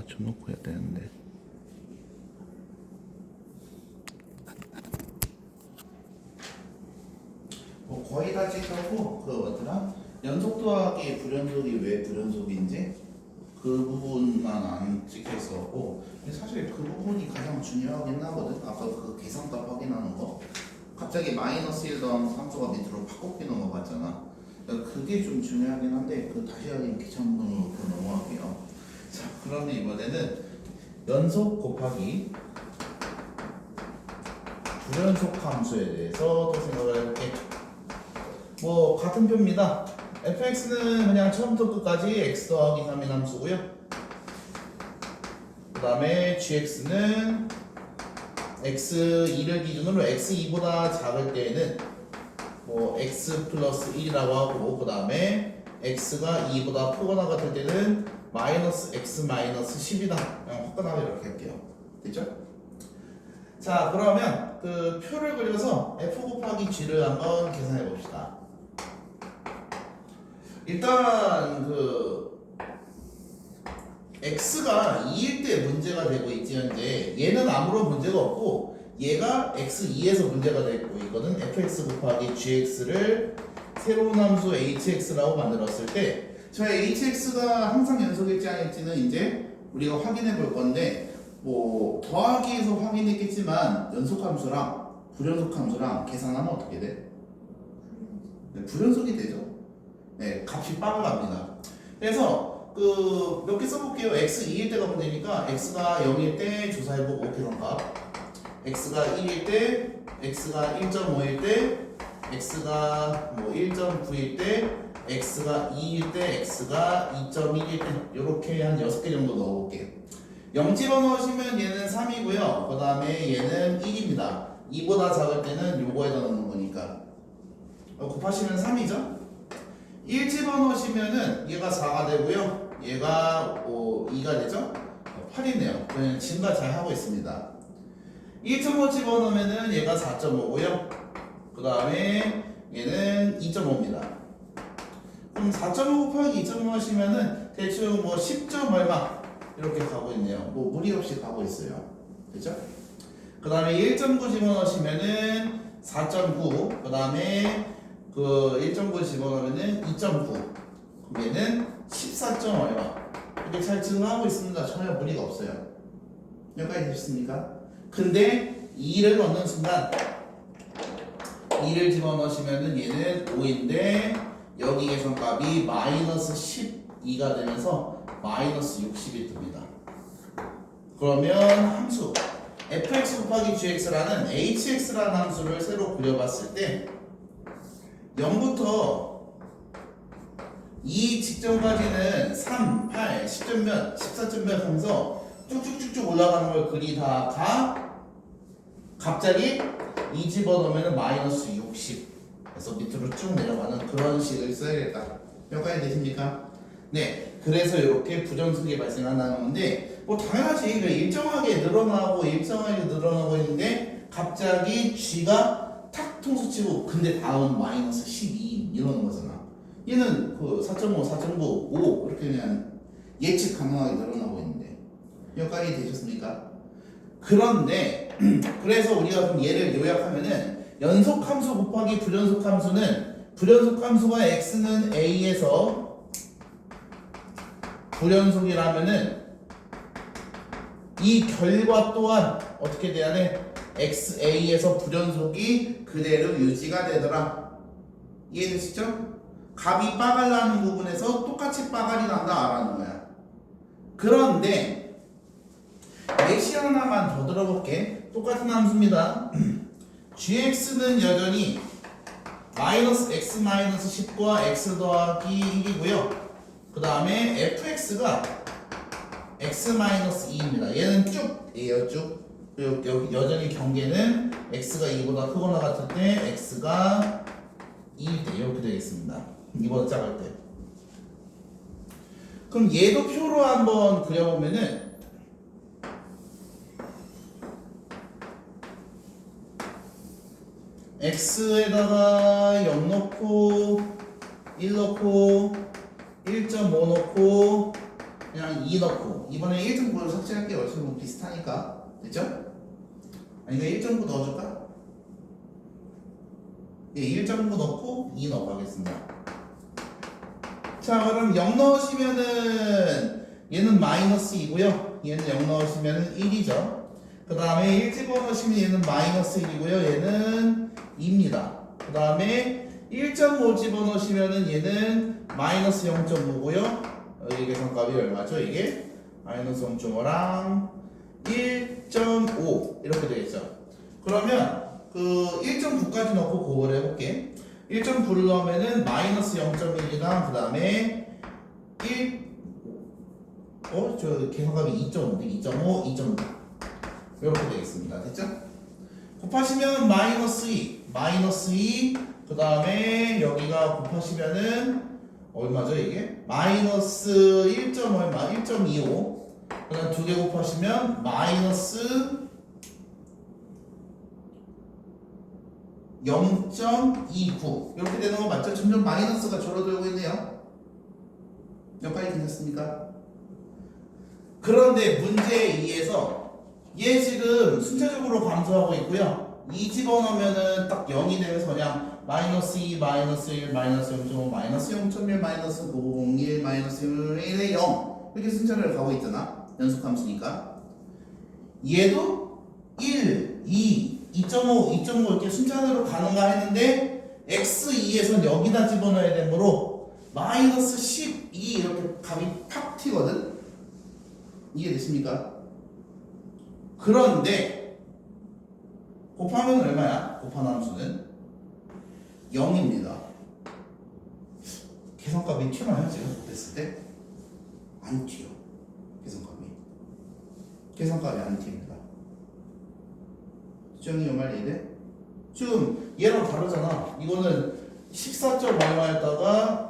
맞춰놓고 해야 되는데. 뭐 거의 다 찍혔고 그 뭐더라? 연속 더하기 불연속이 왜 불연속인지 그 부분만 안 찍혀 있었고, 사실 그 부분이 가장 중요하긴 하거든. 아까 그 계산값 확인하는 거 갑자기 마이너스 1 더하면 함수가 밑으로 팍 꺾이는 거 같잖아. 그러니까 그게 좀 중요하긴 한데 그 다시 하긴 귀찮은 거 넘어갈게요. 자, 그러면 이번에는 연속 곱하기 불연속 함수에 대해서 또 생각을 해볼게. 뭐 같은 표입니다. fx는 그냥 처음부터 끝까지 x 더하기 3인 함수고요. 그 다음에 gx는 x2를 기준으로 x2보다 작을 때에는 뭐 x 플러스 1이라고 하고, 그 다음에 x가 2보다 크거나 같을 때는 마이너스 x 마이너스 10이다. 그냥 화끈하게 이렇게 할게요. 됐죠? 자, 그러면 그 표를 그려서 f 곱하기 g를 한번 계산해 봅시다. 일단 그 x가 2일 때 문제가 되고 있지 현재. 얘는 아무런 문제가 없고 얘가 x2에서 문제가 되고 있거든. fx 곱하기 gx를 새로운 함수 hx라고 만들었을 때, 저 hx가 항상 연속일지 아닐지는 이제 우리가 확인해 볼 건데, 뭐 더하기에서 확인했겠지만 연속 함수랑 불연속 함수랑 계산하면 어떻게 돼? 네, 불연속이 되죠. 네, 값이 빠져갑니다. 그래서 그 몇 개 써볼게요. x 2일 때가 문제니까 x가 0일 때 조사해보고 계산값, x가 1일 때, x가 1.5일 때, x가 뭐 1.9일 때, x가 2일 때, x가 2.1일 때, 이렇게 한 6개 정도 넣어볼게요. 0 집어넣으시면 얘는 3이고요. 그 다음에 얘는 1입니다. 2보다 작을 때는 요거에다 넣는 거니까 곱하시면 3이죠. 1 집어넣으시면은 얘가 4가 되고요. 얘가 2가 되죠? 8이네요. 그냥 증가 잘 하고 있습니다. 1.5 집어넣으면은 얘가 4.5고요. 그 다음에 얘는 2.5입니다. 그럼 4.5 곱하기 2.5 하시면은 대충 뭐 10점 얼마 이렇게 가고 있네요. 뭐 무리 없이 가고 있어요. 그죠? 그 다음에 1.9 집어넣으시면은 4.9, 그 다음에 그 1.9 집어넣으면은 2.9, 그럼 얘는 14점 얼마. 이렇게 잘 증가하고 있습니다. 전혀 무리가 없어요. 여기까지 되셨습니까? 근데 2를 넣는 순간 2를 집어넣으시면은 얘는 5인데 여기 계산값이 마이너스 12가 되면서 마이너스 60이 뜹니다. 그러면 함수 fx 곱하기 gx라는 hx라는 함수를 새로 그려봤을 때 0부터 2 직전까지는 3, 8, 10점 몇, 14점 몇 하면서 쭉쭉쭉쭉 올라가는 걸 그리다가 갑자기 2 집어넣으면 마이너스 60, 그래서 밑으로 쭉 내려가는 그런 식을 써야겠다. 여기까지 되십니까? 네, 그래서 이렇게 부정식이 발생한다는 건데, 뭐 당연하지. 일정하게 늘어나고 일정하게 늘어나고 있는데 갑자기 g가 탁 통수치고 근데 다음 마이너스 12 이러는 거잖아. 얘는 그 4.5, 4.9, 5 이렇게 그냥 예측 가능하게 늘어나고 있는데, 여기까지 되셨습니까? 그런데 그래서 우리가 그럼 얘를 요약하면은 연속 함수 곱하기 불연속 함수는, 불연속 함수가 x는 a에서 불연속이라면은 이 결과 또한 어떻게 돼야 돼? xa에서 불연속이 그대로 유지가 되더라. 이해되시죠? 값이 빠갈 나는 부분에서 똑같이 빠갈이 난다라는 거야. 그런데 예시 하나만 더 들어볼게. 똑같은 함수입니다. gx는 여전히 마이너스 x 마이너스 10과 x 더하기 1이고요. 그 다음에 fx가 x 마이너스 2입니다. 얘는 쭉이에요, 쭉. 그리고 여기 여전히 경계는 x가 2보다 크거나 같을 때 x가 2일 때 이렇게 되겠습니다. 2보다 작을 때. 그럼 얘도 표로 한번 그려보면은 x에다가 0 넣고 1 넣고 1.5 넣고 그냥 2 넣고 이번에 1.9를 삭제할게요. 어차피 뭐 비슷하니까. 됐죠? 아니면 1.9 넣어줄까? 예, 1.9 넣고 2 넣어가겠습니다. 자, 그럼 0 넣으시면은 얘는 마이너스 2고요. 얘는 0 넣으시면은 1이죠. 그 다음에 1 집어넣으시면 얘는 마이너스 1이고요. 얘는 2입니다. 그 다음에 1.5 집어넣으시면은 얘는 마이너스 0.5고요. 여기 계산값이 얼마죠? 이게 마이너스 0.5랑 1.5 이렇게 되겠죠. 그러면 그 1.9까지 넣고 그거를 해볼게. 1.9를 넣으면은 마이너스 0.1이랑 그 다음에 1저 계산값이 2.5인데 2.5, 2.6 이렇게 되겠습니다. 됐죠? 곱하시면 마이너스 2, 마이너스 2, 그 다음에 여기가 곱하시면은 얼마죠 이게? 마이너스 1. 얼마? 1.25. 그 다음 두 개 곱하시면 마이너스 0.29 이렇게 되는 거 맞죠? 점점 마이너스가 줄어들고 있네요. 여기까지 괜찮습니까? 그런데 문제에 의해서 얘 지금 순차적으로 감소하고 있고요. 2 집어넣으면은 딱 0이 되면서 그냥 마이너스 2, 마이너스 1, 마이너스 0.5, 마이너스 0.1, 마이너스 0.1, 마이너스 1에 0 이렇게 순차적으로 가고 있잖아. 연속함수니까. 얘도 1, 2, 2.5, 2.5 이렇게 순차적으로 가는가 했는데 x2에선 여기다 집어넣어야 되므로 마이너스 12 이렇게 값이 팍 튀거든. 이해되십니까? 그런데 곱하면 얼마야? 곱한 함수는 0입니다. 계산값이 튀어나와요 지금 곱했을 때? 안 튀어. 계산값이 안 튑니다. 수정이 요 말 이해돼? 지금 얘랑 다르잖아. 이거는 14점 얼마였다가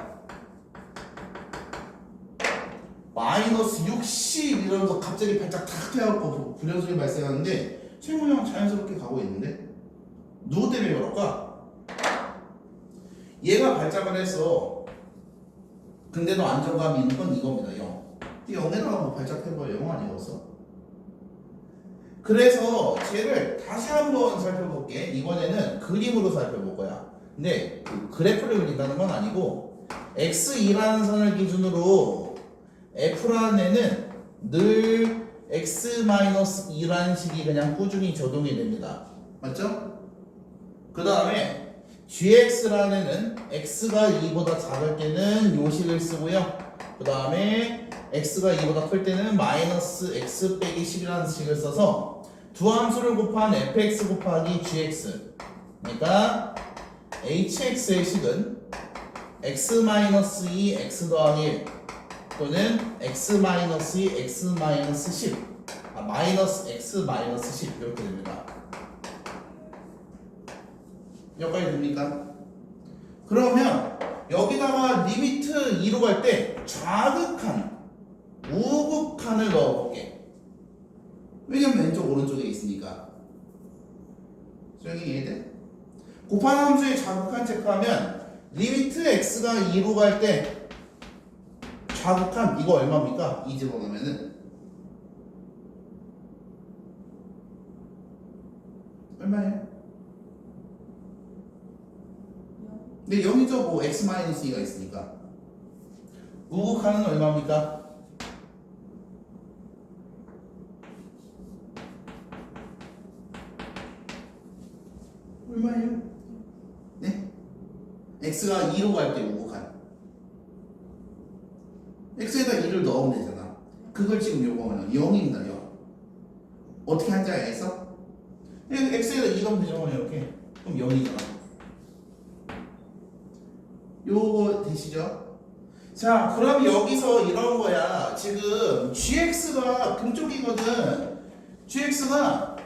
마이너스 60 이러면서 갑자기 발짝 탁 튀어갖고 불연속이 발생하는데 최고형 자연스럽게 가고 있는데 누구 때문에 그럴까? 얘가 발작을 해서 근데도 안정감이 있는 건 이겁니다. 0. 0에다가 뭐 발작해봐 0 아니었어? 그래서 쟤를 다시 한번 살펴볼게. 이번에는 그림으로 살펴볼 거야. 근데 그 그래프를 그린다는 건 아니고 x2라는 선을 기준으로 f라는 애는 늘 x-2라는 식이 그냥 꾸준히 적용이 됩니다. 맞죠? 그 다음에 gx라는 애는 x가 2보다 작을 때는 요 식을 쓰고요. 그 다음에 x가 2보다 클 때는 마이너스 x 빼기 10이라는 식을 써서 두 함수를 곱한 fx 곱하기 gx 그러니까 hx의 식은 x-2 x 더하기 1 또는 x-2 x-10 마이너스 x 마이너스 10 이렇게 됩니다. 여기까지 됩니까? 그러면 여기다가 리미트 2로 갈 때 좌극한 우극한을 넣어볼게. 왜냐면 왼쪽 오른쪽에 있으니까. 수영이 이해돼? 곱한 함수의 좌극한 체크하면 리미트 x가 2로 갈 때 좌극한 이거 얼마입니까? 2 집어넣으면은 얼마예요? 근데 0이죠. 뭐 x-2가 있으니까. 우극한은 얼마입니까? 얼마예요? 네? x가 2로 갈 때 우극한 x에다 2를 넣으면 되잖아. 그걸 지금 요거는 0입니다. 0 어떻게 한지 알겠어? x에다 2 넣으면 되잖아. 이렇게 그럼 0이잖아. 요거 되시죠? 자, 그럼 여기서 이런 거야. 지금 gx가 금쪽이거든. gx가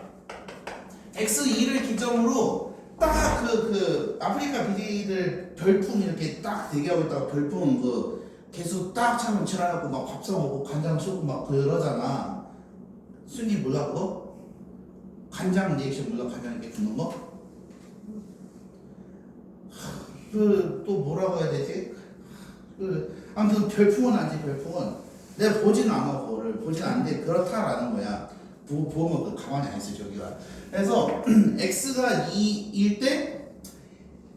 x2를 기점으로 딱 그 아프리카 BJ들 별풍 이렇게 딱 대기하고 있다가 별풍 그 개수 딱 차면 지나가고 막 밥 사 먹고 간장 쏘고 막 그러잖아. 순위 몰라 그거? 간장 리액션 몰라? 간장 이렇게 주는 거? 그 또 뭐라고 해야 되지? 그 아무튼 별풍은 아니지. 별풍은 내가 보진 않아. 그거를 보진 않는데 그렇다라는 거야. 보면 그 가만히 안 있어 저기가. 그래서 x가 2일 때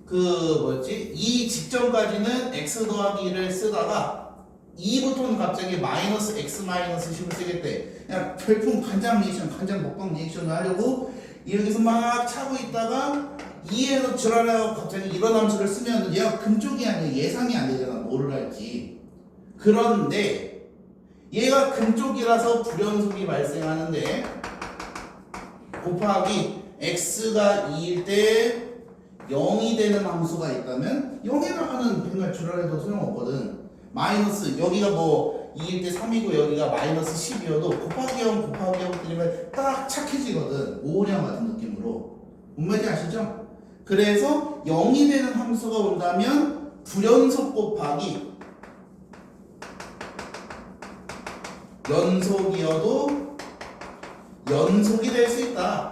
그 뭐지? 이 직전까지는 x 더하기 1을 쓰다가 2부터는 갑자기 마이너스 x 마이너스 10을 쓰겠대. 그냥 별풍 간장 리액션, 간장 먹방 리액션을 하려고 여기서 막 차고 있다가 2에서 줄하려고 갑자기 이런 함수를 쓰면 얘가 금쪽이 아니야. 예상이 안 되잖아. 뭐를 할지. 그런데 얘가 금쪽이라서 불연속이 발생하는데 곱하기 x가 2일 때 0이 되는 함수가 있다면 0에다가는 백날 줄여도 소용없거든. 마이너스 여기가 뭐 2일 때 3이고 여기가 마이너스 10이어도 곱하기 0 곱하기 0 들이면 딱 착해지거든. 오은영 같은 느낌으로. 뭔 말인지 아시죠? 그래서 0이 되는 함수가 온다면 불연속 곱하기 연속이어도 연속이 될 수 있다.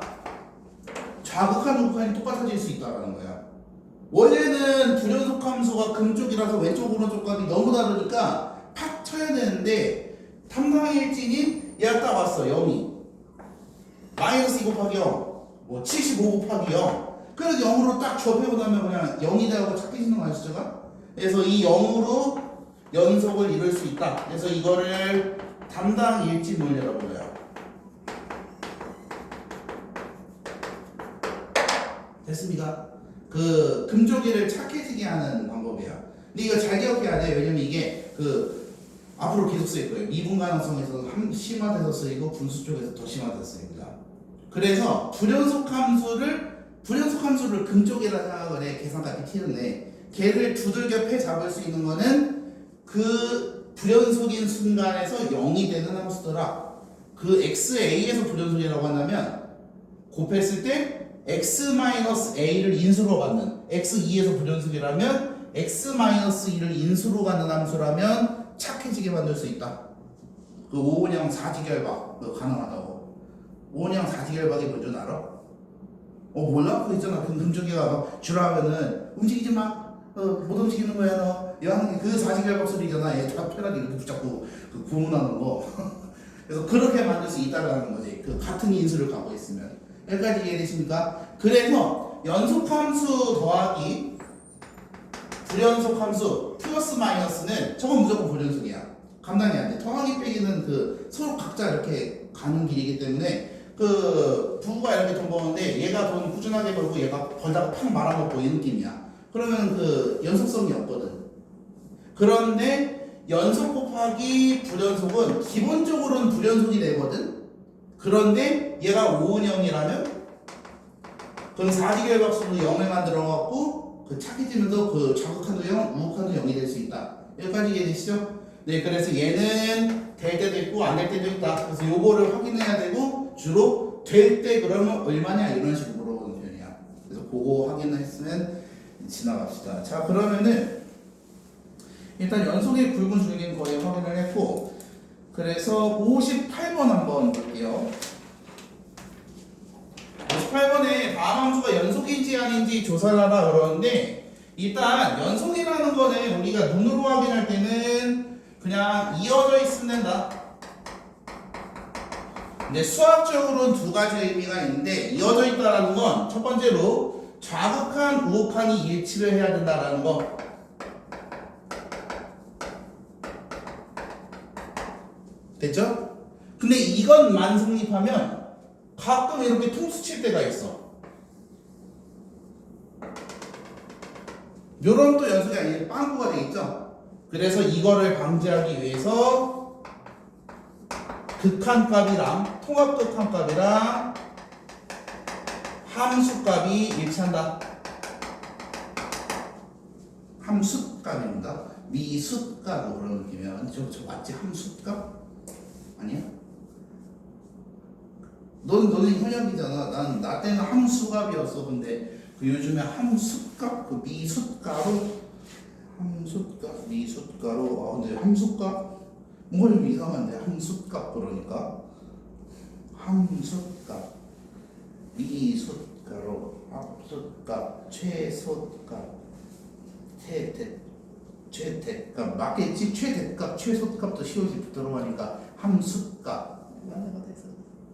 좌극한 우극한이 똑같아질 수 있다는 거야. 원래는 불연속 함수가 금쪽이라서 왼쪽 오른쪽까지 너무 다르니까 팍 쳐야 되는데 탐상일진이 얘가 딱 왔어. 0이 마이너스 2 곱하기 0 뭐 75 곱하기 0 그래서 0으로 딱 접해고 나면 그냥 0이 되고 착해지는 거 아시죠? 그래서 이 0으로 연속을 이룰 수 있다. 그래서 이거를 담당일진 논리라고 불러요. 됐습니까? 그 금조기를 착해지게 하는 방법이야. 근데 이거 잘 기억해야 돼. 왜냐면 이게 그 앞으로 계속 쓰일 거예요. 미분 가능성에서 심화돼서 쓰이고 분수 쪽에서 더 심화돼서 쓰입니다. 그래서 불연속 함수를 금쪽이라 생각을 해. 계산값이 튀는데 걔를 두들겨 패 잡을 수 있는 거는 그 불연속인 순간에서 0이 되는 함수더라. 그 xa에서 불연속이라고 한다면 곱했을 때 x-a를 인수로 받는 x2에서 불연속이라면 x-2를 인수로 받는 함수라면 착해지게 만들 수 있다. 그 오은영 사지결박 그거 가능하다고. 오은영 사지결박이 뭔지 알아? 몰라? 그거 있잖아. 그 금쪽이가 막 주라하면은 움직이지 마. 못 움직이는 거야 너. 그 사지결박 소리잖아. 얘 다 편하게 이렇게 붙잡고 그 구문하는 거. 그래서 그렇게 만들 수 있다라는 거지. 그 같은 인수를 갖고 있으면. 여기까지 이해되십니까? 그래서 연속함수 더하기 불연속함수 플러스 마이너스는 저건 무조건 불연속이야. 감당이 안 돼. 더하기 빼기는 그 서로 각자 이렇게 가는 길이기 때문에 그 부부가 이렇게 돈 버는데 얘가 돈 꾸준하게 벌고 얘가 벌다가 팍 말아먹고 이 느낌이야. 그러면 그 연속성이 없거든. 그런데 연속 곱하기 불연속은 기본적으로는 불연속이 되거든. 그런데 얘가 5은 0이라면 그럼 4지결박수로 0을 만들어갖고 그 착해지면서 그 좌극한도 0, 우극한도 0이 될 수 있다. 여기까지 이해되시죠? 네, 그래서 얘는 될 때도 있고 안 될 때도 있다. 그래서 요거를 확인해야 되고 주로 될 때 그러면 얼마냐 이런 식으로 물어보는 편이야. 그래서 그거 확인을 했으면 지나갑시다. 자, 그러면은 일단 연속의 굵은 줄기는 거의 확인을 했고 그래서 58번 한번 볼게요. 58번에 다음 함수가 연속인지 아닌지 조사를 하라 그러는데 일단 연속이라는 거는 우리가 눈으로 확인할 때는 그냥 이어져 있으면 된다. 근데 수학적으로는 두 가지 의미가 있는데 이어져 있다라는 건 첫 번째로 좌극한, 우극한이 일치를 해야 된다라는 거. 됐죠? 근데 이것만 성립하면 가끔 이렇게 통수 칠 때가 있어. 요런 또 연속이 아니라 빵꾸가 되겠죠? 그래서 이거를 방지하기 위해서 극한값이랑 통합극한값이랑 함수값이 일치한다. 함수값입니다. 미숫값 그런 느낌이야. 저 맞지? 함수값? 아니야? 너는 현역이잖아. 나 때는 함수값이었어. 근데 그 요즘에 함수값, 그 미숫가루, 함수값, 미숫가루. 근데 함수값 뭔가 좀 이상한데 함수값 그러니까 함수값, 미숫가루, 합수값, 최소값, 최대값 맞겠지? 최대값, 최소값도 시옷이 들어가니까 함수값.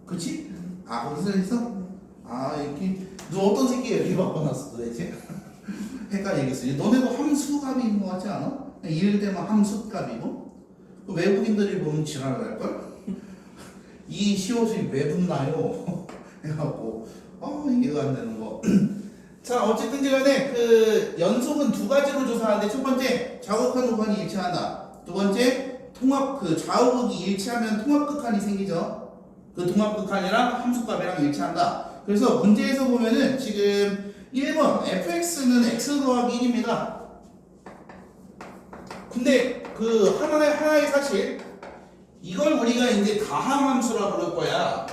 그치? 아 거기서 있어? 아 이렇게 너 어떤 새끼가 이렇게 바꿔놨어 도대체? 헷갈리겠어. 너네도 함수값인 것 같지 않아? 이럴 때만 함수값이고 외국인들이 보면 지랄을 할걸? 이 시옷이 왜 붙나요? 해갖고 이해가 안 되는 거. 자 어쨌든 간에 그 연속은 두 가지로 조사하는데 첫 번째 좌극한 우극한이 일치한다. 두 번째 통합 그 좌우극이 일치하면 통합극한이 생기죠. 그 통합극한이랑 함수값이랑 일치한다. 그래서 문제에서 보면은 지금 1번 fx는 x 더하기 1입니다. 근데 그 하나의 사실 이걸 우리가 이제 다항함수라 부를 거야.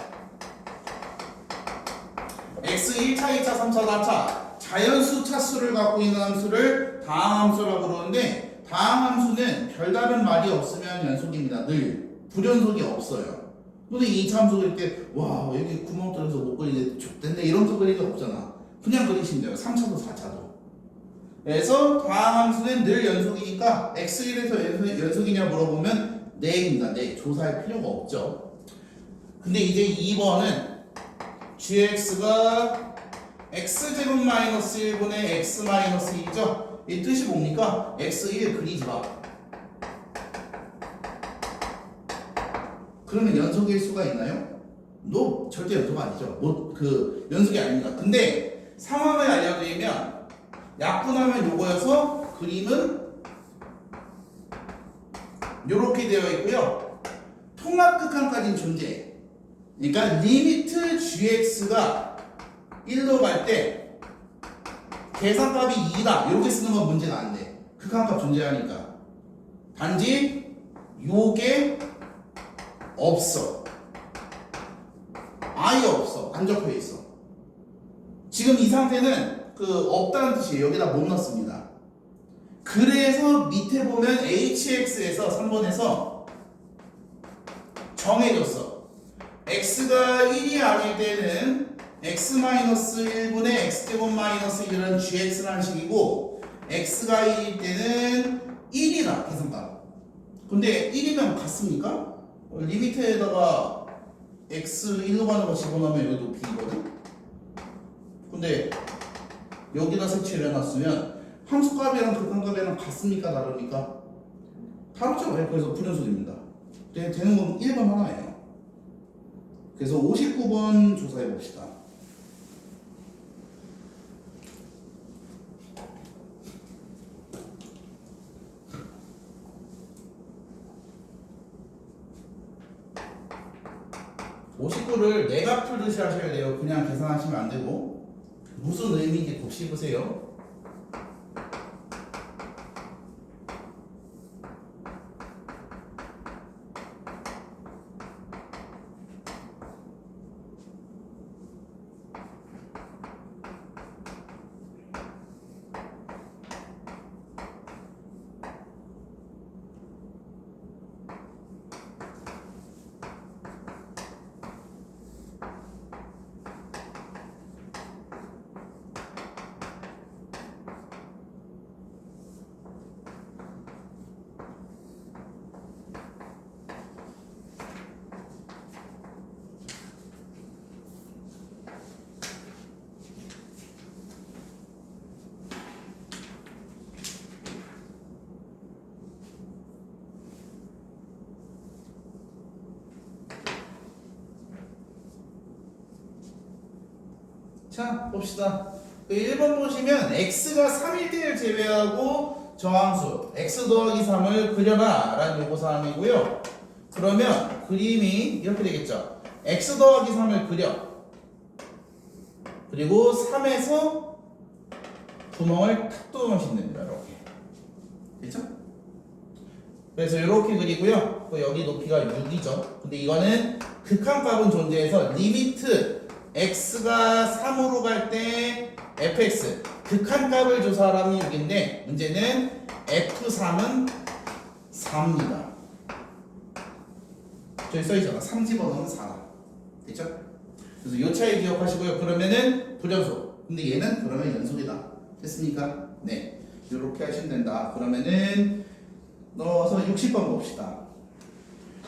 x 1차, 2차, 3차, 4차 자연수 차수를 갖고 있는 함수를 다항함수라 부르는데 다항함수는 별다른 말이 없으면 연속입니다. 늘 불연속이 없어요. 근데 2차 함수 그릴 때 와 여기 구멍 뚫어서 못 그리는데 족됐네 이런 거 그릴 게 없잖아. 그냥 그리시면 돼요. 3차도 4차도. 그래서 다항함수는 늘 연속이니까 x1에서 연속이냐 물어보면 네입니다. 네. 조사할 필요가 없죠. 근데 이제 2번은 gx가 x제곱 마이너스 1분의 x 마이너스 2죠. 이 뜻이 뭡니까? x1 그리지 마. 그러면 연속일 수가 있나요? 너 절대 연속 아니죠. 그 연속이 아닙니다. 근데 상황을 알려드리면 약분하면 요거여서 그림은 요렇게 되어 있고요. 통합극한까지는 존재해. 그러니까 리미트 gx가 1로 갈 때 계산값이 2다 이렇게 쓰는 건 문제가 안 돼. 극한값 존재하니까. 단지 요게 없어. 아예 없어. 안 적혀 있어. 지금 이 상태는 그 없다는 뜻이에요. 여기다 못 넣습니다. 그래서 밑에 보면 hx에서 3번에서 정해졌어. x가 1이 아닐 때는 x-1분의 x제곱 마이너스 1은 gx라는 식이고 x가 1일 때는 1이다 계산값. 근데 1이면 같습니까? 리미트에다가 x 1로 가는 거 집어넣으면 여기도 b거든? 근데 여기다 색칠을 해놨으면 함수값이랑 극한값이랑 같습니까? 다릅니까? 다르죠. 그래서 불연속입니다. 되는 건 1번 하나예요. 그래서 59번 조사해 봅시다. (59를) 내가 풀듯이 하셔야 돼요. 그냥 계산하시면 안 되고 무슨 의미인지 꼭 씹으세요. 자 봅시다. 1번 보시면 x가 3일 때를 제외하고 저함수 x 더하기 3을 그려라 라는 요구사항이고요. 그러면 그림이 이렇게 되겠죠. x 더하기 3을 그려. 그리고 3에서 구멍을 탁 뚫으시면 됩니다. 이렇게. 됐죠? 그래서 이렇게 그리고요. 여기 높이가 6이죠. 근데 이거는 극한값은 존재해서 리미트 x가 3으로 갈 때 fx 극한값을 조사하라는 6인데 문제는 f3은 4입니다. 저기 써있잖아. 3 집어넣으면 4다. 됐죠? 그래서 이 차이 기억하시고요. 그러면은 불연속. 근데 얘는 그러면 연속이다. 됐습니까? 네. 이렇게 하시면 된다. 그러면은 넣어서 60번 봅시다.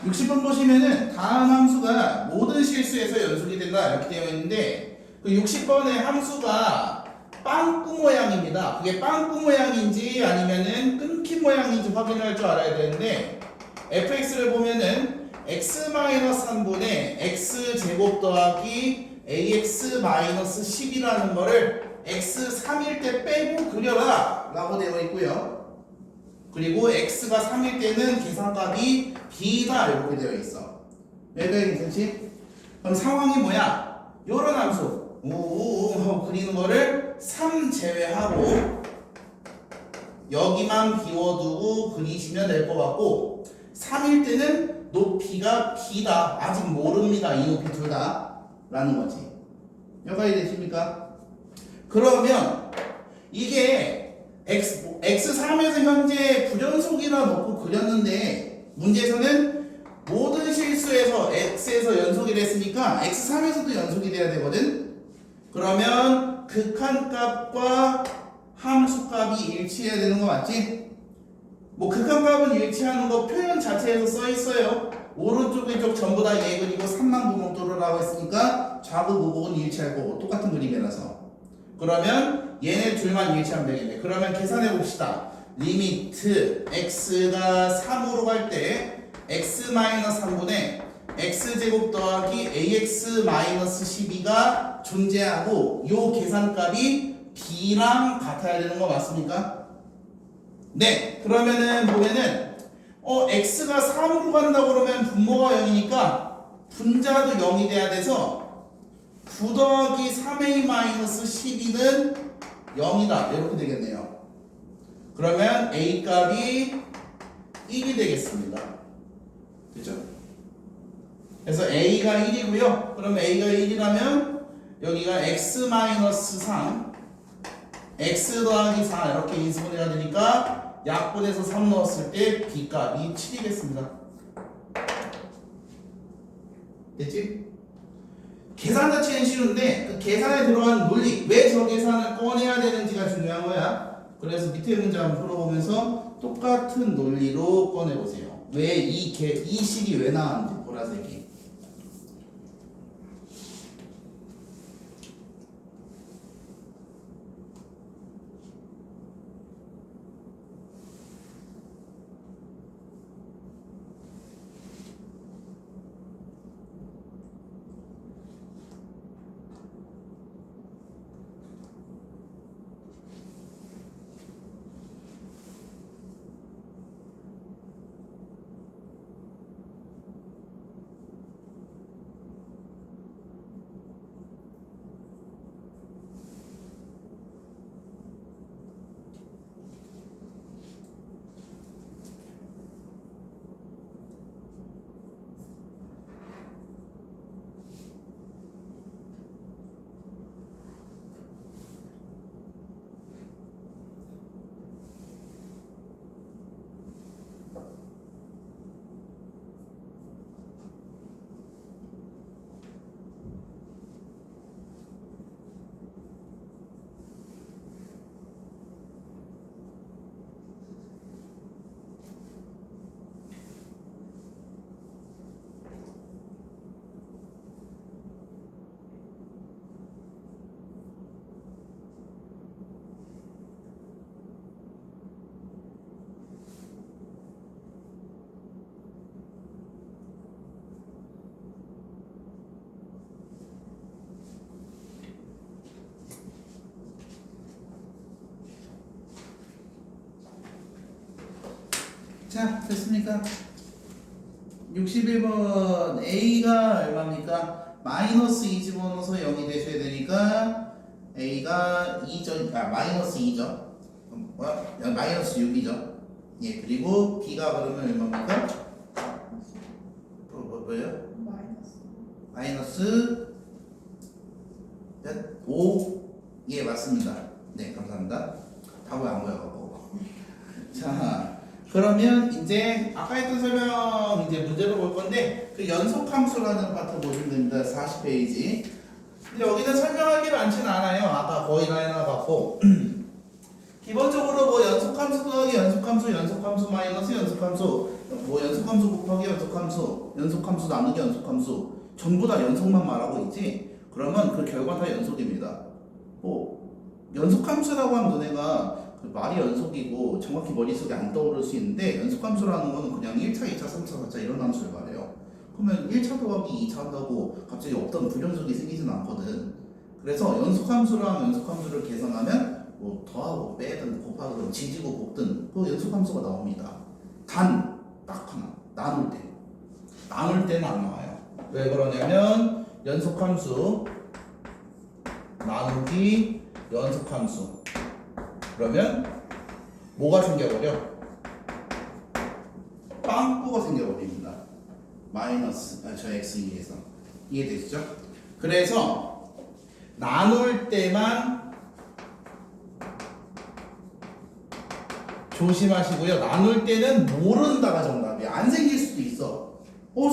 60번 보시면은 다음 함수가 모든 실수에서 연속이 된다 이렇게 되어 있는데 그 60번의 함수가 빵꾸 모양입니다. 그게 빵꾸 모양인지 아니면은 끊긴 모양인지 확인할 줄 알아야 되는데 fx를 보면은 x-3분의 x제곱 더하기 ax-10이라는 거를 x 3일 때 빼고 그려라 라고 되어 있고요. 그리고 x가 3일 때는 계산값이 b다 이렇게 되어 있어. 여기까지 괜찮지? 그럼 상황이 뭐야? 요런 함수 우우우 하고 그리는 거를 3 제외하고 여기만 비워두고 그리시면 될 것 같고 3일 때는 높이가 b다. 아직 모릅니다. 이 높이 둘 다 라는 거지. 여기까지 되십니까? 그러면 이게 x3에서 현재 불연속이라 놓고 그렸는데 문제에서는 모든 실수에서 x에서 연속이 됐으니까 x3에서도 연속이 돼야 되거든. 그러면 극한값과 함수값이 일치해야 되는 거 맞지? 뭐 극한값은 일치하는 거 표현 자체에서 써 있어요. 오른쪽 왼쪽 전부 다 얘 그리고 3만 부목도로라고 했으니까 좌우 우복은 일치할 거고 똑같은 그림이라서. 그러면 얘네 둘만 일치하면 되겠네. 그러면 계산해 봅시다. 리미트 x가 3으로 갈 때 x-3분의 x제곱 더하기 ax-12가 존재하고 요 계산값이 b랑 같아야 되는 거 맞습니까? 네. 그러면은 보면은 x가 3으로 간다 그러면 분모가 0이니까 분자도 0이 돼야 돼서 9 더하기 3a-12는 0이다 이렇게 되겠네요. 그러면 a 값이 1이 되겠습니다. 그죠? 그래서 a가 1이고요. 그러면 a가 1이라면 여기가 x-3 x 더하기 4 이렇게 인수분해가 되니까 약분해서 3 넣었을 때 b 값이 7이겠습니다. 됐지? 계산 자체는 쉬운데 그 계산에 들어간 논리, 왜 저 계산을 꺼내야 되는지가 중요한 거야. 그래서 밑에 문제 한번 풀어보면서 똑같은 논리로 꺼내보세요. 왜 이 식이 왜 나왔는지 보라색이. 자, 됐습니까? 61번 A가 얼마입니까? 마이너스 2 집어넣어서 0이 되셔야 되니까 A가 2죠. 마이너스 2죠. 마이너스 6이죠. 예, 그리고 B가 그러면 얼마입니까? 뭐예요? 마이너스 5? 예, 맞습니다. 네, 감사합니다. 답이 안 보여가지고. 자, 그러면 이제 아까 했던 설명 이제 문제로 볼 건데 그 연속함수라는 파트 보시면 됩니다. 40페이지. 근데 여기는 설명할 게 많지는 않아요. 아까 거의 다 해놔갖고 기본적으로 뭐 연속함수 더하기 연속함수, 연속함수 마이너스 연속함수, 뭐 연속함수 곱하기 연속함수 나누기 연속함수 전부 다 연속만 말하고 있지. 그러면 그 결과 다 연속입니다. 뭐 연속함수라고 하면 너네가 그 말이 연속이고 정확히 머릿속에 안 떠오를 수 있는데 연속함수라는 거는 그냥 1차, 2차, 3차, 4차 이런 함수를 말해요. 그러면 1차 더하기 2차 한다고 갑자기 없던 불연속이 생기진 않거든. 그래서 연속함수랑 연속함수를 계산하면 뭐 더하고 빼든 곱하든 지지고 볶든 그 연속함수가 나옵니다. 단 딱 하나 나눌 때는 안 나와요. 왜 그러냐면 연속함수 나누기 연속함수 그러면 뭐가 생겨버려? 빵꾸가 생겨버립니다. 마이너스 저 x2에서 이해되시죠? 그래서 나눌 때만 조심하시고요. 나눌 때는 모른다가 정답이야. 안 생길 수도 있어.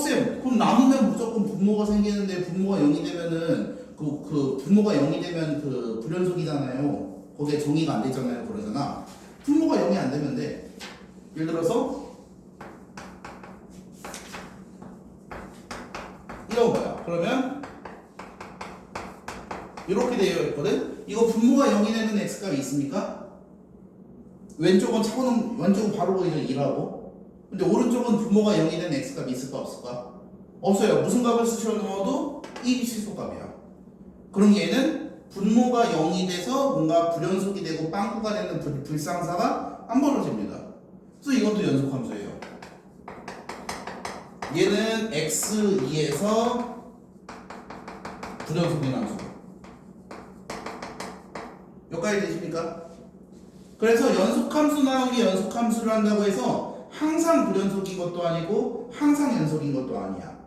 쌤, 그럼 나누면 무조건 분모가 생기는데 분모가 0이 되면은 그 분모가 0이 되면 그 불연속이잖아요. 거기에 정의가 안 되잖아요. 그러잖아. 분모가 0이 안 되면 돼. 예를 들어서 이런 거야. 그러면 이렇게 되어 있거든. 이거 분모가 0이 되는 x값이 있습니까? 왼쪽은 바로 보이죠. 2라고. 근데 오른쪽은 분모가 0이 되는 x값이 있을까 없을까? 없어요. 무슨 값을 쓰셔 넣어도 1이 실소값이야. 그럼 얘는 분모가 0이 돼서 뭔가 불연속이 되고 빵꾸가 되는 불상사가 안 벌어집니다. 그래서 이것도 연속함수예요. 얘는 x2에서 불연속인 함수. 여기까지 되십니까? 그래서 연속함수 나오기 연속함수를 한다고 해서 항상 불연속인 것도 아니고 항상 연속인 것도 아니야.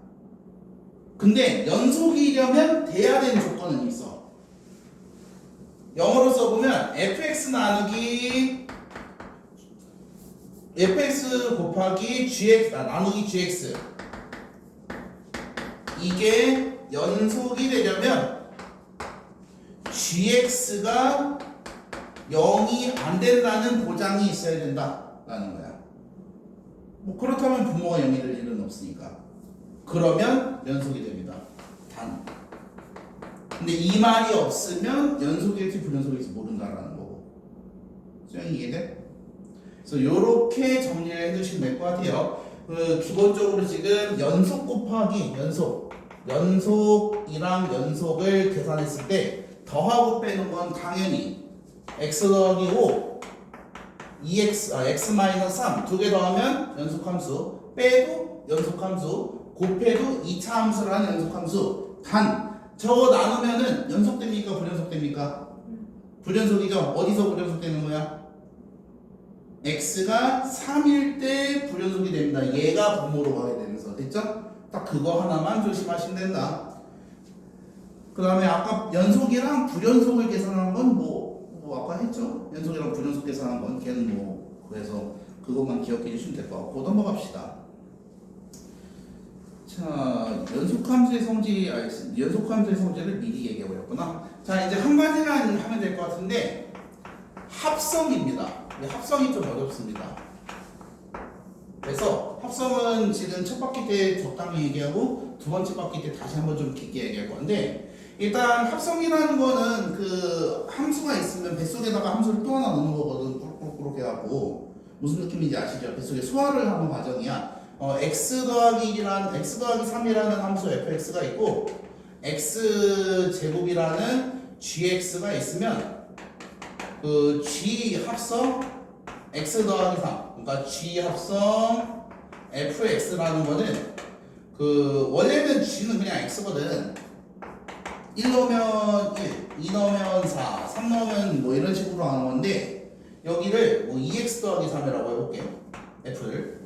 근데 연속이려면 돼야 되는 조건은 있어. 영어로 써보면 fx 곱하기 gx 나누기 gx 이게 연속이 되려면 gx가 0이 안 된다는 보장이 있어야 된다라는 거야. 뭐 그렇다면 분모가 0이 될 일은 없으니까. 그러면 연속이 됩니다. 단. 근데 이 말이 없으면 연속일지 불연속일지 모른다라는 거고. 수영이 이해돼? 그래서 이렇게 정리를 해두시면 될 것 같아요. 기본적으로 지금 연속 곱하기 연속이랑 연속을 계산했을 때 더하고 빼는 건 당연히 x 더하기 5 x-3 두 개 더하면 연속함수 빼도 연속함수 곱해도 2차 함수를 하는 연속함수. 단 저거 나누면은 연속됩니까 불연속됩니까? 불연속이죠. 어디서 불연속되는 거야? x가 3일 때 불연속이 됩니다. 얘가 분모로 가게 되면서. 됐죠? 딱 그거 하나만 조심하시면 된다. 그 다음에 아까 연속이랑 불연속을 계산한 건 뭐 아까 했죠? 연속이랑 불연속 계산한 건 걔는 뭐 그래서 그것만 기억해 주시면 될 것 같고 넘어갑시다. 자, 연속함수의 성질을 미리 얘기해 버렸구나. 자, 이제 한 가지만 하면 될 것 같은데 합성입니다. 합성이 좀 어렵습니다. 그래서 합성은 지금 첫 바퀴 때 적당히 얘기하고 두 번째 바퀴 때 다시 한번 좀 깊게 얘기할 건데, 일단 합성이라는 거는 그 함수가 있으면 뱃속에다가 함수를 또 하나 넣는 거거든. 꾸룩꾸룩 해갖고. 무슨 느낌인지 아시죠? 뱃속에 소화를 하는 과정이야. x 더하기 3이라는 함수 fx가 있고 x 제곱이라는 gx가 있으면 그 g 합성 x 더하기 3, 그러니까 g 합성 fx라는 거는 그 원래는 g는 그냥 x거든. 1 넣으면 1, 2 넣으면 4, 3 넣으면 뭐 이런 식으로 하는 건데, 여기를 뭐 2x 더하기 3이라고 해볼게요. f를.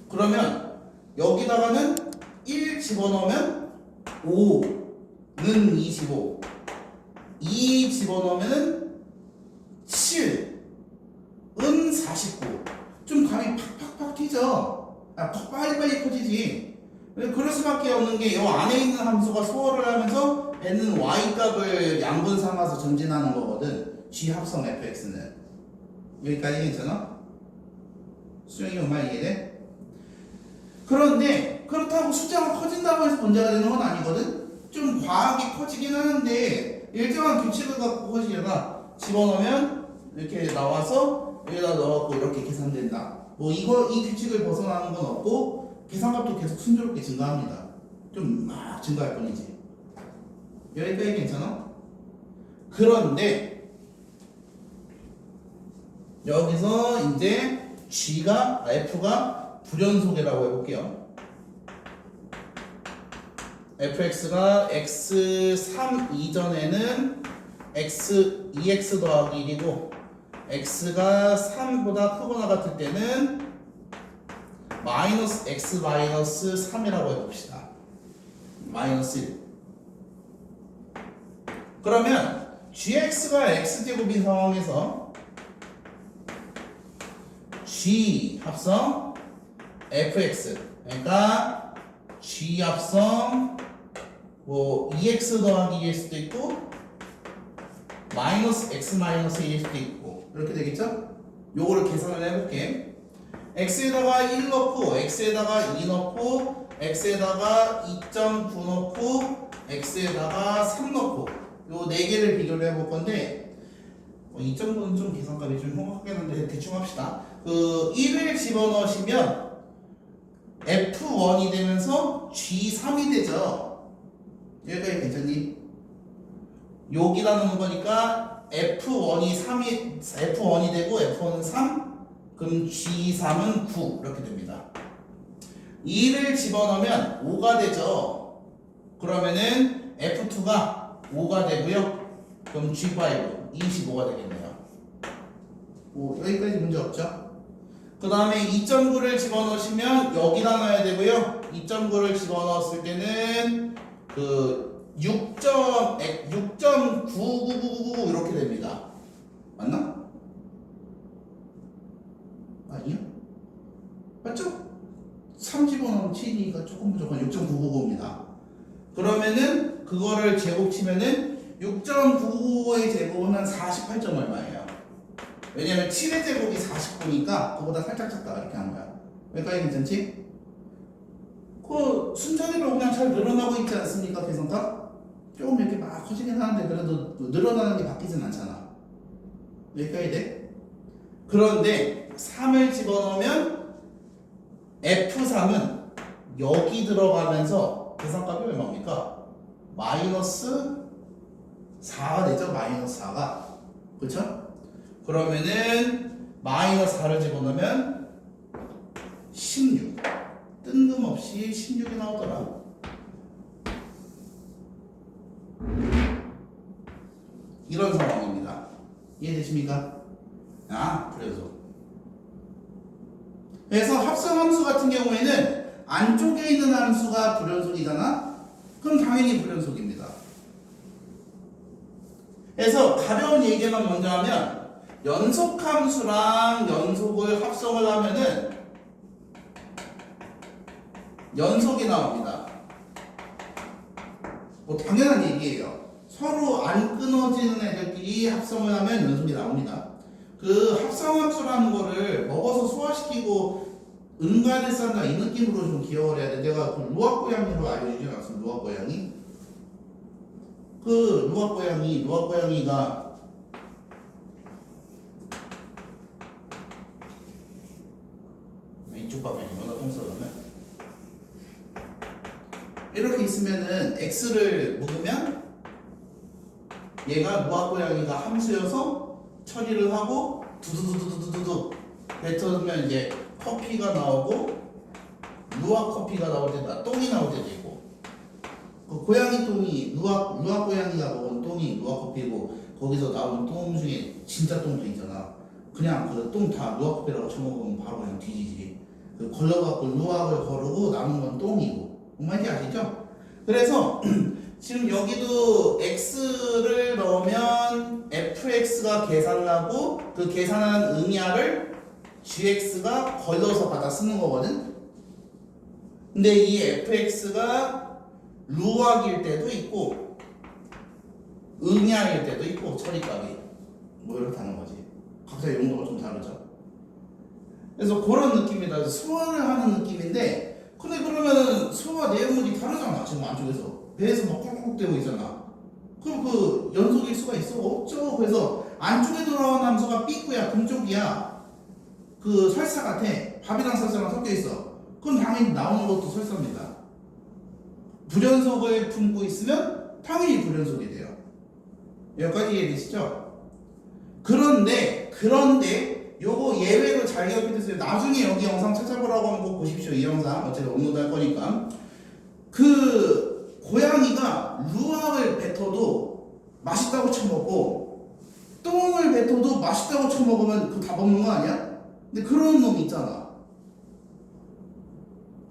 그러면 여기다가는 1 집어넣으면 5는 25, 2 집어넣으면은 7은 49. 좀 감이 팍팍팍 튀죠? 빨리빨리 커지지. 그럴 수밖에 없는 게 이 안에 있는 함수가 소화를 하면서 배는 y 값을 양분 삼아서 전진하는 거거든. g 합성 fx는. 여기까지 괜찮아? 수영이 얼마 이해돼? 그런데 그렇다고 숫자가 커진다고 해서 문제가 되는 건 아니거든? 좀 과하게 커지긴 하는데 일정한 규칙을 갖고 커지잖아. 집어넣으면 이렇게 나와서 여기다 넣어갖고 이렇게 계산된다. 뭐 이 규칙을 벗어나는 건 없고 계산값도 계속 순조롭게 증가합니다. 좀 막 증가할 뿐이지. 여기까지 괜찮아? 그런데 여기서 이제 F가 불연속이라고 해볼게요. fx가 x3 이전에는 x 2x 더하기 1이고 x가 3보다 크거나 같을 때는 마이너스 x 마이너스 3이라고 해봅시다. 마이너스 1. 그러면 gx가 x제곱인 상황에서 g 합성 fx 그러니까 g 합성 뭐 2x 더하기 1일 수도 있고 마이너스 x 마이너스 1일 수도 있고 이렇게 되겠죠? 요거를 계산을 해볼게. x에다가 1 넣고 x에다가 2 넣고 x에다가 2.9 넣고 x에다가 3 넣고 요 4개를 비교를 해볼 건데 2.9는 좀 계산값이 좀 흉악하긴 한데 대충 합시다. 그 1을 집어넣으시면 F1이 되면서 G3이 되죠. 여기까지 괜찮니? 여기다 넣는 거니까 F1이 되고 F1은 3 그럼 G3은 9 이렇게 됩니다. 2를 집어넣으면 5가 되죠. 그러면은 F2가 5가 되고요. 그럼 G5 25가 되겠네요. 여기까지 문제 없죠? 그 다음에 2.9를 집어넣으시면 여기다 넣어야 되고요. 2.9를 집어넣었을 때는 그 6.99999 이렇게 됩니다. 맞나? 아니요? 맞죠? 3 집어넣으면 7이니까 조금 부족한 6.999입니다. 그러면은 그거를 제곱 치면은 6.999의 제곱은 한 48점 얼마예요? 왜냐면 7의 제곱이 49니까 그거보다 살짝 작다 이렇게 하는 거야. 여기까지 괜찮지? 그 순차적으로 그냥 잘 늘어나고 있지 않습니까? 계산값? 조금 이렇게 막 커지긴 하는데 그래도 늘어나는 게 바뀌진 않잖아. 여기까지 돼? 그런데 3을 집어넣으면 F3은 여기 들어가면서 계산값이 얼마입니까? 마이너스 4가 되죠? 마이너스 4가. 그쵸? 그러면은 마이너스 4를 집어넣으면 16. 뜬금없이 16이 나오더라. 이런 상황입니다. 이해되십니까? 그래서 합성함수 같은 경우에는 안쪽에 있는 함수가 불연속이잖아? 그럼 당연히 불연속입니다. 그래서 가벼운 얘기만 먼저 하면 연속함수랑 연속을 합성을 하면은 연속이 나옵니다. 뭐 당연한 얘기예요. 서로 안 끊어지는 애들끼리 합성을 하면 연속이 나옵니다. 그 합성함수라는 거를 먹어서 소화시키고 은간을 싼다 이 느낌으로 좀 기억을 해야 돼. 내가 그 루아고양이로 알려주지 않았어? 루아고양이? 그 루아고양이가 이쪽 방면이 뭐나 통써가면 이렇게 있으면은 x를 묵으면 얘가 루아고양이가 함수여서 처리를 하고 두두두두두두두 뱉어주면 이제 커피가 나오고 루아 커피가 나올 때다 똥이 나올 때도 있고 그 고양이 똥이 루아 고양이가 먹은 똥이 루아 커피고 거기서 나오는 똥 중에 진짜 똥도 있잖아. 그냥 그 똥 다 루아 커피라고 쳐먹으면 바로 그냥 뒤지지. 그 걸러갖고 루아를 거르고 남은 건 똥이고 뭔 말인지 아시죠? 그래서 지금 여기도 x를 넣으면 fx가 계산하고 그 계산한 응야를 gx가 걸러서 받아 쓰는 거거든. 근데 이 fx가 루악일 때도 있고 응야일 때도 있고 처리값이 뭐 이렇다는 거지. 각자의 용도가 좀 다르죠. 그래서 그런 느낌이다. 소화를 하는 느낌인데, 근데 그러면은 소화 내용물이 다르잖아. 지금 안쪽에서 배에서 막 꿀꿀대고 있잖아. 그럼 그 연속일 수가 있어? 없죠. 그래서 안쪽에 들어온 함수가 B구야, 금쪽이야. 그 설사 같아. 밥이랑 설사랑 섞여 있어. 그럼 당연히 나오는 것도 설사입니다. 불연속을 품고 있으면 당연히 불연속이 돼요. 여기까지 이해되시죠? 그런데 요거 예외로 잘 기억해두세요. 나중에 여기 영상 찾아보라고 하면 꼭 보십시오. 이 영상 어차피 업로드 할 거니까. 그 고양이가 루악을 뱉어도 맛있다고 쳐먹고 똥을 뱉어도 맛있다고 쳐먹으면 그거 다 먹는 거 아니야? 근데 그런 놈이 있잖아.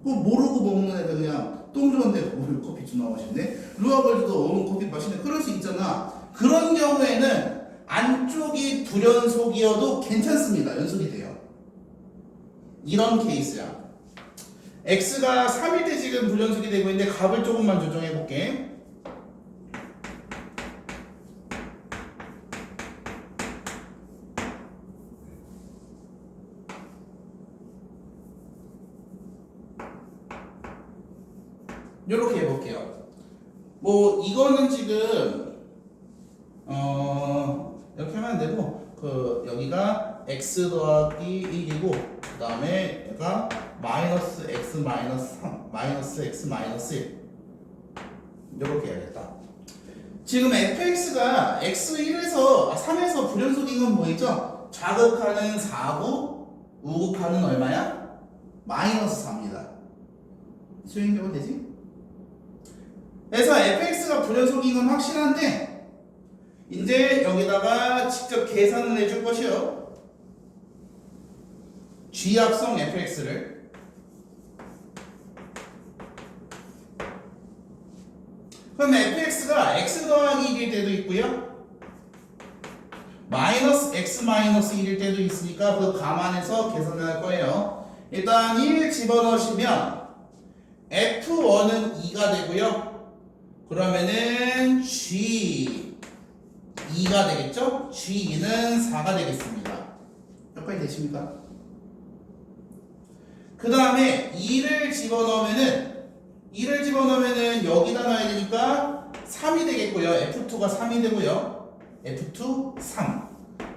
그거 모르고 먹는 애들 그냥 똥 좋은데 커피 존나 맛있네. 루악을 줘도 커피 맛있네. 그럴 수 있잖아. 그런 경우에는 안쪽이 불연속이어도 괜찮습니다. 연속이 돼요. 이런 케이스야. x가 3일 때 지금 불연속이 되고 있는데 값을 조금만 조정해 볼게. 이렇게 해볼게요. 뭐 이거는 지금 이렇게 하면 안 되고, 여기가 x 더하기 1이고 그 다음에 얘가 마이너스 x 마이너스 3 마이너스 x 마이너스 1 이렇게 해야겠다. 지금 fx가 x1에서 3에서 불연속인 건 뭐있죠? 자극하는 4고 우극하는 얼마야? 마이너스 4입니다. 수행되면 되지? 그래서 fx가 불연속인 건 확실한데 이제 여기다가 직접 계산을 해줄 것이요. G합성 fx를 그럼 fx가 x 더하기 1일 때도 있고요. 마이너스 x 마이너스 1일 때도 있으니까 그 감안해서 계산을 할 거예요. 일단 1 집어넣으시면 f1은 2가 되고요. 그러면은 G 2가 되겠죠? G2는 4가 되겠습니다. 여기까지 되십니까? 그 다음에 2를 집어넣으면은 여기다 놔야 되니까 3이 되겠고요. F2가 3이 되고요. F2 3.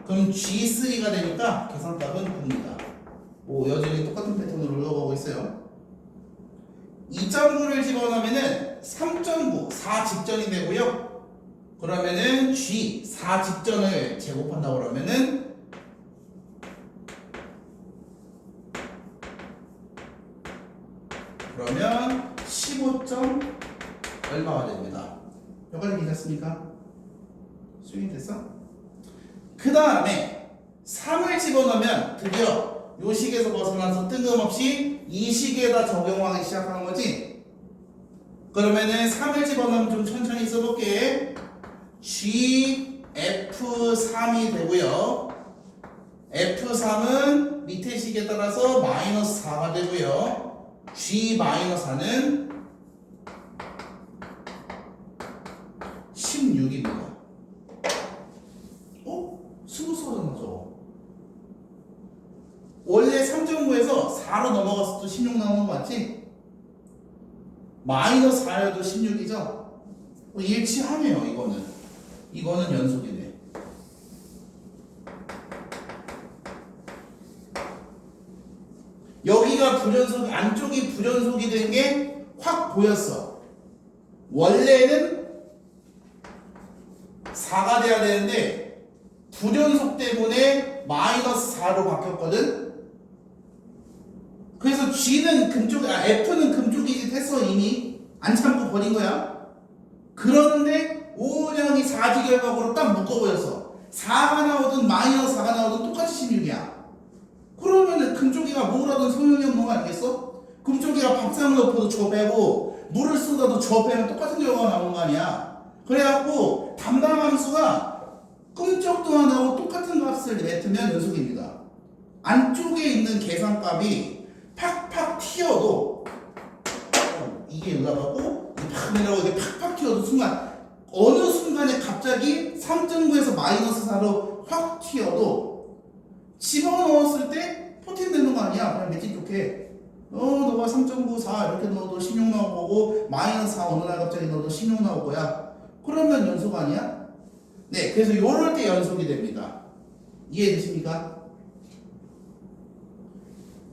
그럼 G3가 되니까 계산값은 9입니다. 뭐 여전히 똑같은 패턴으로 흘러가고 있어요. 2.9를 집어넣으면은 3.9 4 직전이 되고요. 그러면은 G 4 직전을 제곱한다고 그러면은 그러면 15. 얼마가 됩니다. 여기까지 괜찮습니까? 수익이 됐어? 그 다음에 3을 집어넣으면 드디어 요 식에서 벗어나서 뜬금없이 이 식에다 적용하기 시작하는 거지. 그러면은 3을 집어넣으면 좀 천천히 써볼게. G F3이 되고요. F3은 밑에 식에 따라서 마이너스 4가 되고요. G 마이너스 4는 16입니다. 스무스하잖아 저거. 원래 3.9에서 4로 넘어갔을 때 16 나오는 거 맞지? 마이너스 4여도 16이죠? 일치하네요. 이거는 연속이네. 여기가 불연속, 안쪽이 불연속이 된 게 확 보였어. 원래는 4가 돼야 되는데 불연속 때문에 마이너스 4로 바뀌었거든. 그래서 G는 F는 금쪽이지 됐어. 이미 안 참고 버린 거야. 그런데 오형이 4지결각으로 딱 묶어버렸어. 4가 나오든 마이너스 4가 나오든 똑같이 16이야. 그러면은 금쪽이가 뭐라든 소용이 없는 거 아니겠어? 금쪽이가 밥상을 엎어도 저 배고 물을 쏟아도 저 배면 똑같은 결과가 나오는 거 아니야. 그래갖고 담당함수가 꿈쩍도 안 하고 똑같은 값을 뱉으면 연속입니다. 안쪽에 있는 계산값이 팍팍 튀어도 이게 올라가고 팍 내려가고 이게 팍팍 튀어도 어느 순간에 갑자기 3.9에서 마이너스 4로 확 튀어도 집어넣었을 때 포텐 되는 거 아니야. 그냥 매직 좋게 너가 3.94 이렇게 넣어도 16 나올 거고 마이너스 4 어느 날 갑자기 넣어도 16 나올 거야. 그러면 연속 아니야? 네, 그래서 요럴 때 연속이 됩니다. 이해되십니까?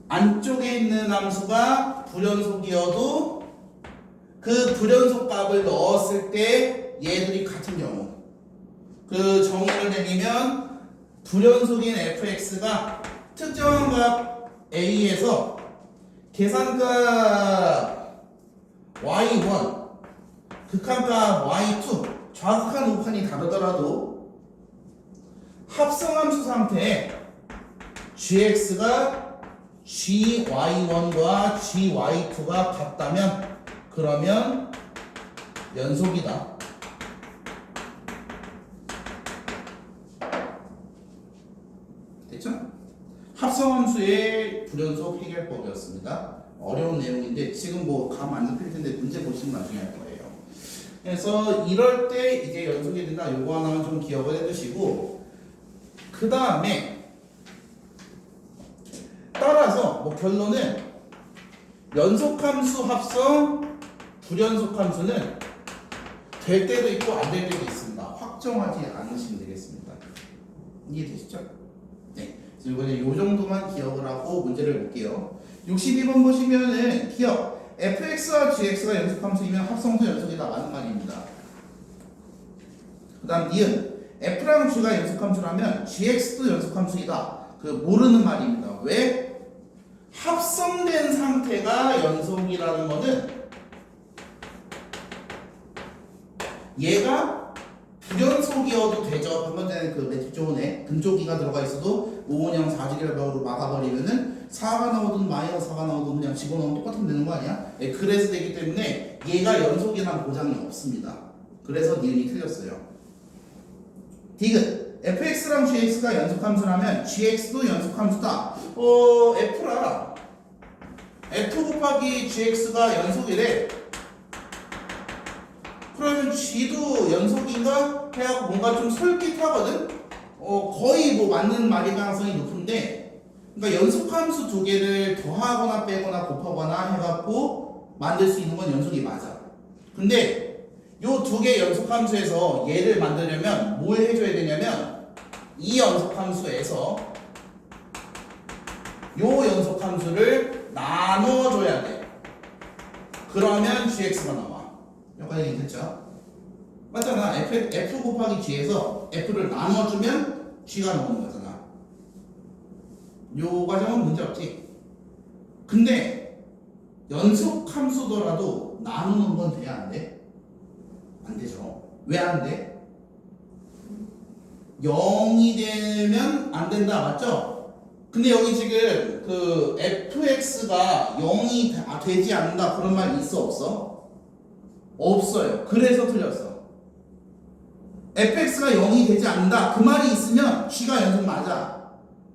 안쪽에 있는 함수가 불연속이어도 그 불연속 값을 넣었을 때 얘들이 같은 경우, 그 정의를 내리면 불연속인 fx가 특정한 값 a에서 계산값 y1, 극한값 y2, 좌극한 우극한이 다르더라도 합성함수 상태에 gx가 gy1과 gy2가 같다면 그러면 연속이다. 됐죠? 합성함수의 불연속 해결법이었습니다. 어려운 내용인데 지금 뭐 감 안 잡힐 텐데 문제 보시면 나중에 할 거예요. 그래서 이럴 때 이제 연속이 된다. 요거 하나만 좀 기억을 해두시고, 그 다음에 따라서 뭐 결론은 연속함수 합성 불연속함수는 될 때도 있고 안 될 때도 있습니다. 확정하지 않으시면 되겠습니다. 이해되시죠? 네. 그래서 이번에 요 정도만 기억을 하고 문제를 볼게요. 62번 보시면은 기억 fx와 gx가 연속함수이면 합성도 연속이다. 맞는 말입니다. 그 다음 니은 f랑 g가 연속함수라면 gx도 연속함수이다. 그 모르는 말입니다. 왜? 합성된 상태가 연속이라는 거는 얘가 불연속이어도 되죠. 방금 전에 그 매직 좋은 애 근조기가 들어가 있어도 5원형 4직이라고 막아버리면은 4가 나오든 마이너스 4가 나오든 그냥 집어넣으면 똑같으면 되는 거 아니야? 네, 그래서 되기 때문에 얘가 연속이라는 보장이 없습니다. 그래서 니은이 틀렸어요. 디귿 fx랑 gx가 연속함수라면 gx도 연속함수다. f라 f 곱하기 gx가 연속이래. 그러면 g도 연속인가? 해갖고 뭔가 좀 솔깃하거든? 거의 뭐 맞는 말일 가능성이 높은데, 그러니까 연속함수 두 개를 더하거나 빼거나 곱하거나 해갖고 만들 수 있는 건 연속이 맞아. 근데 요 두 개 연속함수에서 얘를 만들려면 뭘 해줘야 되냐면 이 연속함수에서 요 연속함수를 나눠줘야 돼. 그러면 gx가 나와. 여기까지 괜찮죠? 맞잖아. f 곱하기 g에서 f를 나눠주면 g가 나오는 거잖아. 요 과정은 문제 없지. 근데 연속함수더라도 나누는 건 돼야 안 돼? 안 되죠. 왜 안 돼? 0이 되면 안 된다. 맞죠? 근데 여기 지금 그 fx가 0이 되지 않는다 그런 말 있어 없어? 없어요. 그래서 틀렸어. fx가 0이 되지 않는다 그 말이 있으면 g가 연속 맞아.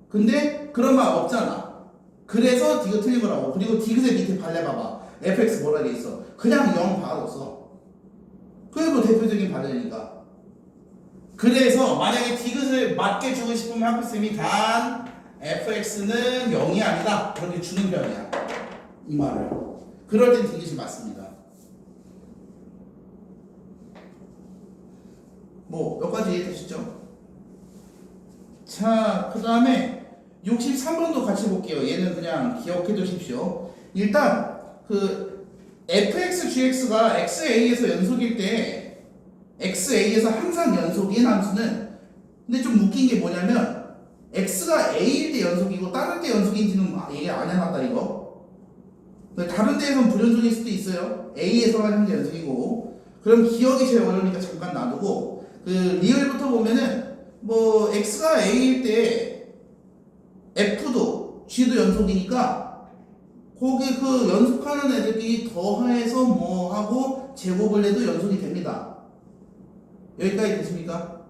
근데 그런 말 없잖아. 그래서 디귿 틀린 거라고. 그리고 디귿의 밑에 발레봐봐. fx 뭐라 돼 있어? 그냥 0 박아뒀어. 그게 뭐 대표적인 발레니까. 그래서 만약에 디귿을 맞게 주고 싶으면 학교쌤이 단 fx는 0이 아니다 그렇게 주는 편이야. 이 말을. 그럴 땐 디귿이 맞습니다. 뭐 여기까지 이해되시죠? 자, 그 다음에 63번도 같이 볼게요. 얘는 그냥 기억해 두십시오. 일단 그 fx, gx가 xa에서 연속일 때 xa에서 항상 연속인 함수는, 근데 좀 웃긴 게 뭐냐면 x가 a일 때 연속이고 다른 때 연속인지는 얘기 안 해놨다 이거. 다른 데에선 불연속일 수도 있어요. a에서만 현재 연속이고. 그럼 기억이 제일 어려우니까 잠깐 놔두고, 그 리을부터 보면은 뭐 x가 a일 때 f도 g도 연속이니까 거기 그 연속하는 애들끼리 더해서 뭐 하고 제곱을 해도 연속이 됩니다. 여기까지 됐습니까?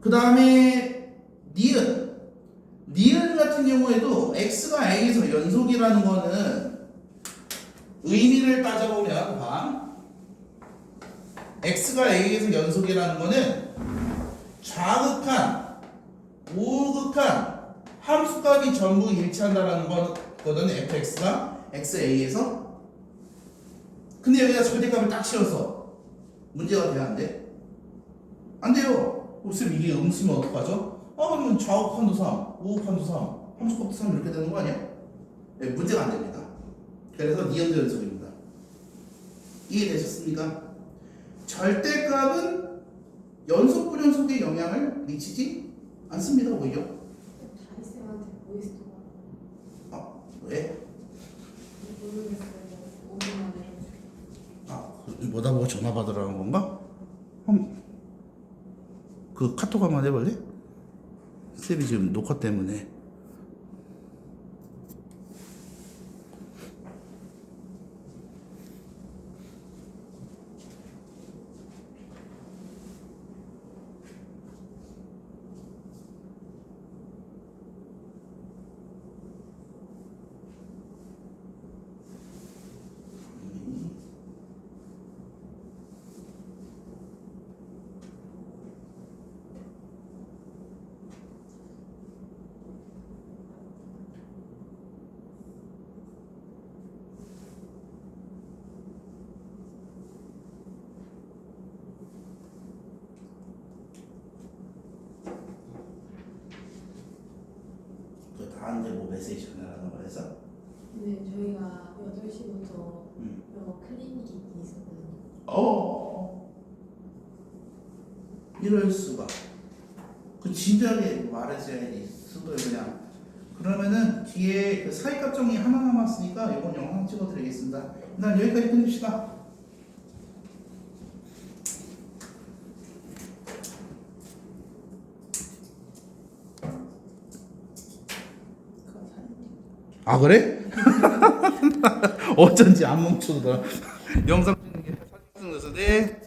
그 다음에 니은 같은 경우에도 x가 a에서 연속이라는 거는 의미를 따져보면 x가 a에서 연속이라는 거는 좌극한, 우극한, 함수 값이 전부 일치한다라는 거는 fx가 xa에서. 근데 여기다 절대값을 딱 씌워서 문제가 돼야 안 돼? 안 돼요. 그럼 이게 음수면 어떡하죠? 그러면 좌우칸도 3, 우우칸도 3, 함수값도 3 이렇게 되는 거 아니야? 네, 문제가 안 됩니다. 그래서 니은도 연속입니다. 이해되셨습니까? 절대값은 연속 불연속에 영향을 미치지 않습니다. 오히려. 다이쌤한테 보이스도 왜? 모르겠어요. 5분 안에. 뭐다 보고 전화 받으라는 건가? 그 카톡 한번 해볼래? 쌤이 지금 녹화 때문에. 다한테 뭐 메시지 전해라는 거에서? 네, 저희가 8시부터 영어 클리닉이 있었거든요. 이럴 수가. 그 진작에 말했어야지. 수도에 그냥. 그러면은 뒤에 그 사이값 정리 하나 남았으니까 이건 영상 찍어드리겠습니다. 일단 여기까지 끝냅시다. 아 그래? 어쩐지 안 멈추더라. 영상 찍는 게 사진 찍는 네.